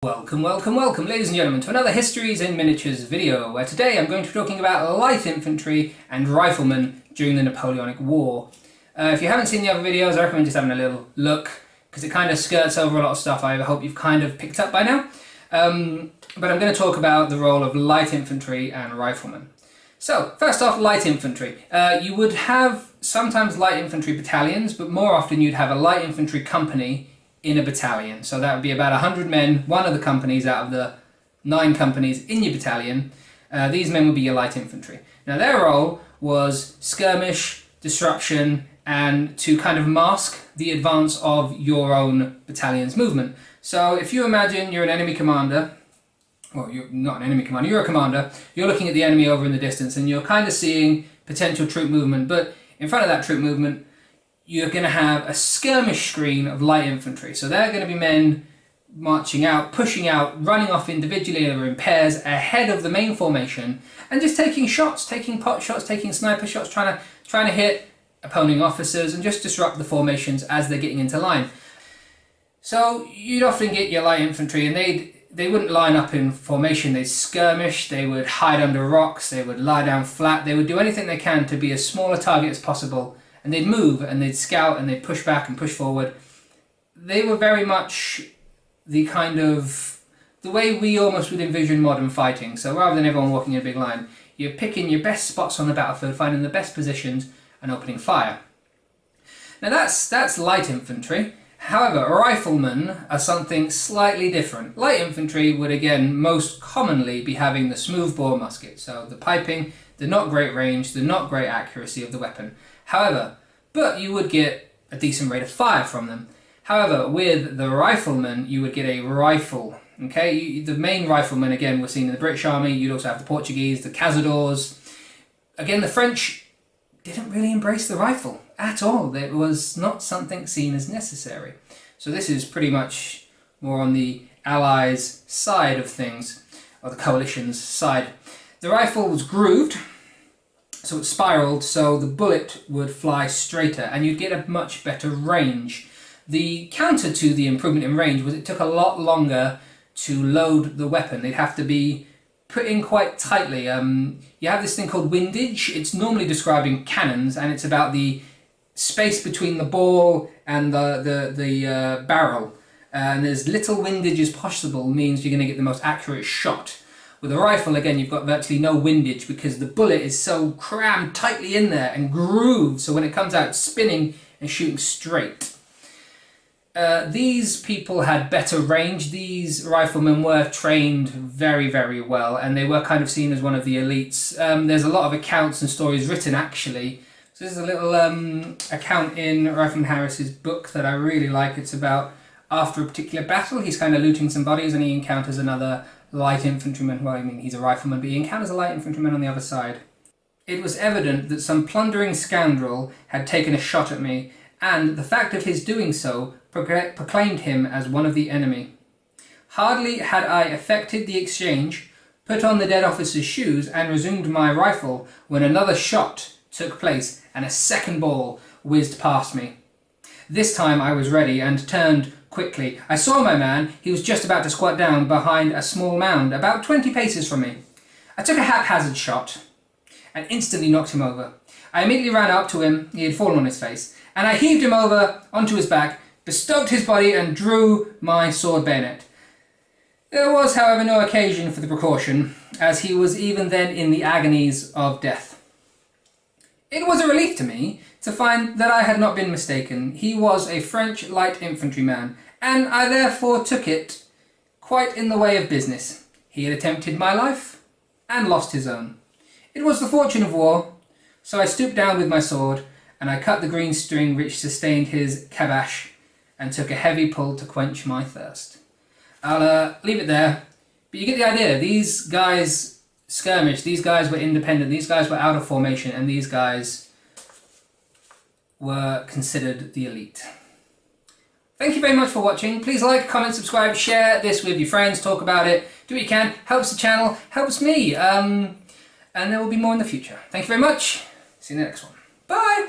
Welcome, ladies and gentlemen, to another Histories in Miniatures video, where today I'm going to be talking about light infantry and riflemen during the Napoleonic War. If you haven't seen the other videos, I recommend just having a little look, because it kind of skirts over a lot of stuff I hope you've kind of picked up by now. But I'm going to talk about the role of light infantry and riflemen. So, first off, light infantry. You would have sometimes light infantry battalions, but more often you'd have a light infantry company in a battalion. So that would be about 100 men, one of the companies out of the 9 companies in your battalion. These men would be your light infantry. Now their role was skirmish, disruption, and to kind of mask the advance of your own battalion's movement. So if you imagine you're an enemy commander, well, you're not an enemy commander, you're a commander, you're looking at the enemy over in the distance and you're kind of seeing potential troop movement, but in front of that troop movement you're going to have a skirmish screen of light infantry. So they're going to be men marching out, pushing out, running off individually or in pairs ahead of the main formation and just taking shots, taking pot shots, taking sniper shots, trying to hit opposing officers and just disrupt the formations as they're getting into line. So you'd often get your light infantry and they wouldn't line up in formation, they'd skirmish, they would hide under rocks, they would lie down flat, they would do anything they can to be as small a target as possible. And they'd move and they'd scout and they'd push back and push forward. They were very much the kind of, the way we almost would envision modern fighting. So rather than everyone walking in a big line, you're picking your best spots on the battlefield, finding the best positions and opening fire. Now that's light infantry. However, riflemen are something slightly different. Light infantry would again most commonly be having the smoothbore musket. So the piping, the not great range, the not great accuracy of the weapon. However, but you would get a decent rate of fire from them. However, with the riflemen, you would get a rifle. Okay, the main riflemen again were seen in the British Army. You'd also have the Portuguese, the cazadores. Again, the French didn't really embrace the rifle at all. It was not something seen as necessary. So this is pretty much more on the Allies' side of things, or the coalition's side. The rifle was grooved. So it spiraled, so the bullet would fly straighter and you'd get a much better range. The counter to the improvement in range was it took a lot longer to load the weapon. They'd have to be put in quite tightly. You have this thing called windage. It's normally describing cannons and it's about the space between the ball and the barrel. And as little windage as possible means you're going to get the most accurate shot. With a rifle, again, you've got virtually no windage because the bullet is so crammed tightly in there and grooved, so when it comes out, it's spinning and shooting straight. These people had better range. These riflemen were trained very, very well, and they were kind of seen as one of the elites. There's a lot of accounts and stories written, actually. So this is a little account in Rifleman Harris's book that I really like. It's about after a particular battle, he's kind of looting some bodies and he encounters another light infantryman. Well, I mean, he's a rifleman, but he encounters a light infantryman on the other side. It was evident that some plundering scoundrel had taken a shot at me, and the fact of his doing so proclaimed him as one of the enemy. Hardly had I effected the exchange, put on the dead officer's shoes, and resumed my rifle, when another shot took place, and a second ball whizzed past me. This time I was ready, and turned quickly. I saw my man. He was just about to squat down behind a small mound, about 20 paces from me. I took a haphazard shot and instantly knocked him over. I immediately ran up to him, he had fallen on his face, and I heaved him over onto his back, bestoked his body and drew my sword bayonet. There was, however, no occasion for the precaution, as he was even then in the agonies of death. It was a relief to me to find that I had not been mistaken. He was a French light infantryman, and I therefore took it quite in the way of business. He had attempted my life, and lost his own. It was the fortune of war, so I stooped down with my sword, and I cut the green string which sustained his kabash, and took a heavy pull to quench my thirst. I'll leave it there, but you get the idea. These guys skirmished, these guys were independent, these guys were out of formation, and these guys were considered the elite. Thank you very much for watching. Please like, comment, subscribe, share this with your friends, talk about it, do what you can, helps the channel, helps me, and there will be more in the future. Thank you very much, see you in the next one. Bye!